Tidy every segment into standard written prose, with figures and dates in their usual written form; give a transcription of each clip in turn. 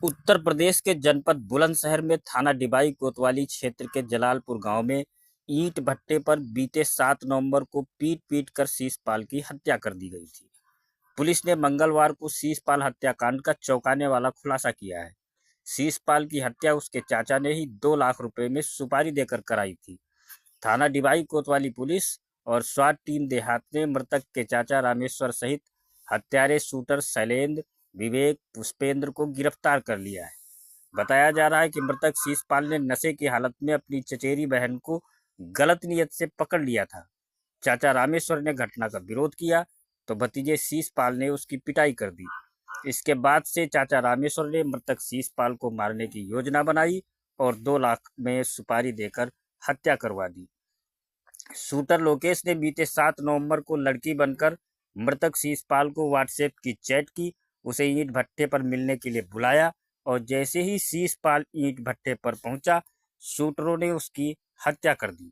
उत्तर प्रदेश के जनपद बुलंदशहर में थाना डिबाई कोतवाली क्षेत्र के जलालपुर गांव में ईंट भट्टे पर बीते 7 नवंबर को पीट कर शीशपाल की हत्या कर दी गई थी। पुलिस ने मंगलवार को शीशपाल हत्याकांड का चौंकाने वाला खुलासा किया है। शीशपाल की हत्या उसके चाचा ने ही 2 लाख रुपए में सुपारी देकर कराई थी। थाना डिबाई कोतवाली पुलिस और स्वाट टीम देहात ने मृतक के चाचा रामेश्वर सहित हत्यारे शूटर शैलेंद्र, विवेक, पुष्पेंद्र को गिरफ्तार कर लिया है। बताया जा रहा है कि मृतक शीशपाल ने नशे की हालत में अपनी चचेरी बहन को गलत नियत से पकड़ लिया था। चाचा रामेश्वर ने घटना का विरोध किया तो भतीजे शीशपाल ने उसकी पिटाई कर दी। इसके बाद से चाचा रामेश्वर ने मृतक शीशपाल को मारने की योजना बनाई और 2 लाख में सुपारी देकर हत्या करवा दी। शूटर लोकेश ने बीते 7 नवंबर को लड़की बनकर मृतक शीशपाल को व्हाट्सएप की चैट की, उसे ईंट भट्टे पर मिलने के लिए बुलाया और जैसे ही शीशपाल ईंट भट्टे पर पहुंचा, शूटरों ने उसकी हत्या कर दी।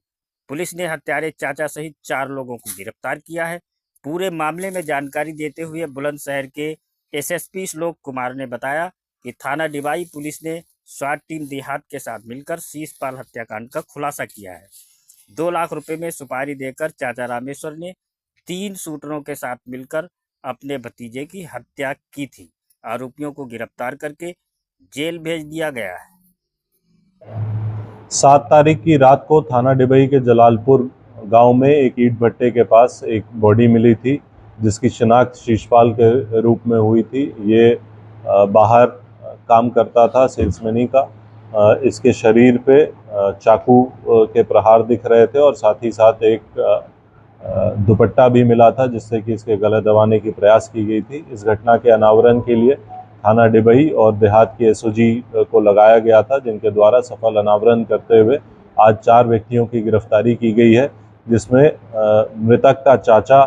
पुलिस ने हत्यारे चाचा सहित 4 लोगों को गिरफ्तार किया है। पूरे मामले में जानकारी देते हुए बुलंदशहर के एसएसपी श्लोक कुमार ने बताया कि थाना डिबाई पुलिस ने स्वाट टीम देहात के साथ मिलकर शीशपाल हत्याकांड का खुलासा किया है। 2 लाख रुपए में सुपारी देकर चाचा रामेश्वर ने 3 शूटरों के साथ मिलकर अपने भतीजे की हत्या की थी। आरोपियों को गिरफ्तार करके जेल भेज दिया गया है। 7 तारीख की रात को थाना डिबई के जलालपुर गांव में एक ईंट भट्टे के पास एक बॉडी मिली थी, जिसकी शिनाख्त शीशपाल के रूप में हुई थी। ये बाहर काम करता था, सेल्समैनी का। इसके शरीर पे चाकू के प्रहार दिख रहे थे और साथ ही साथ एक दुपट्टा भी मिला था, जिससे कि इसके गले दबाने की प्रयास की गई थी। इस घटना के अनावरण के लिए थाना डिबई और देहात के एसओजी को लगाया गया था, जिनके द्वारा सफल अनावरण करते हुए आज 4 व्यक्तियों की गिरफ्तारी की गई है, जिसमें मृतक का चाचा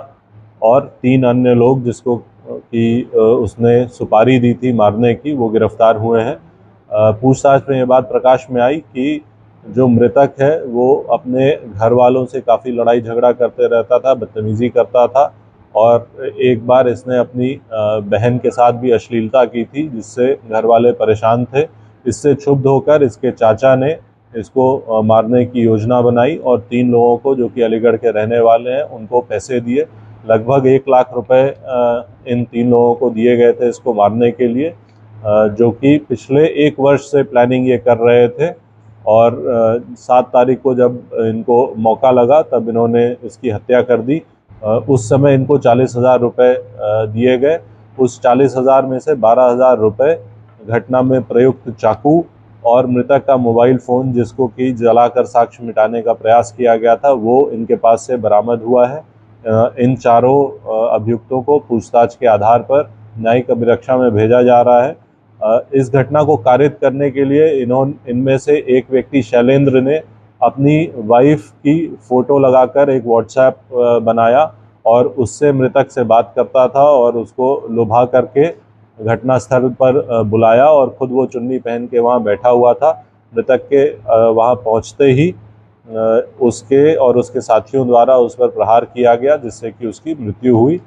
और 3 अन्य लोग जिसको कि उसने सुपारी दी थी मारने की, वो गिरफ्तार हुए हैं। पूछताछ में ये बात प्रकाश में आई कि जो मृतक है वो अपने घर वालों से काफ़ी लड़ाई झगड़ा करते रहता था, बदतमीज़ी करता था और एक बार इसने अपनी बहन के साथ भी अश्लीलता की थी, जिससे घर वाले परेशान थे। इससे क्षुब्ध होकर इसके चाचा ने इसको मारने की योजना बनाई और 3 लोगों को, जो कि अलीगढ़ के रहने वाले हैं, उनको पैसे दिए। लगभग 1 लाख रुपए इन 3 लोगों को दिए गए थे इसको मारने के लिए, जो कि पिछले 1 वर्ष से प्लानिंग ये कर रहे थे। और 7 तारीख को जब इनको मौका लगा तब इन्होंने इसकी हत्या कर दी। उस समय इनको 40,000 रुपये दिए गए। उस 40,000 में से 12,000 रुपये घटना में प्रयुक्त चाकू और मृतक का मोबाइल फ़ोन, जिसको कि जलाकर साक्ष्य मिटाने का प्रयास किया गया था, वो इनके पास से बरामद हुआ है। इन चारों अभियुक्तों को पूछताछ के आधार पर न्यायिक अभिरक्षा में भेजा जा रहा है। इस घटना को कारित करने के लिए इनमें से एक व्यक्ति शैलेंद्र ने अपनी वाइफ की फ़ोटो लगाकर एक व्हाट्सएप बनाया और उससे मृतक से बात करता था और उसको लुभा करके घटनास्थल पर बुलाया और ख़ुद वो चुन्नी पहन के वहाँ बैठा हुआ था। मृतक के वहाँ पहुँचते ही उसके और उसके साथियों द्वारा उस पर प्रहार किया गया, जिससे कि उसकी मृत्यु हुई।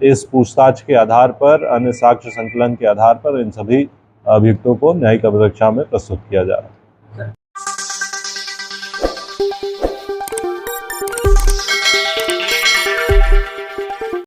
इस पूछताछ के आधार पर, अन्य साक्ष्य संकलन के आधार पर इन सभी अभियुक्तों को न्यायिक अभिरक्षा में प्रस्तुत किया जा रहा है।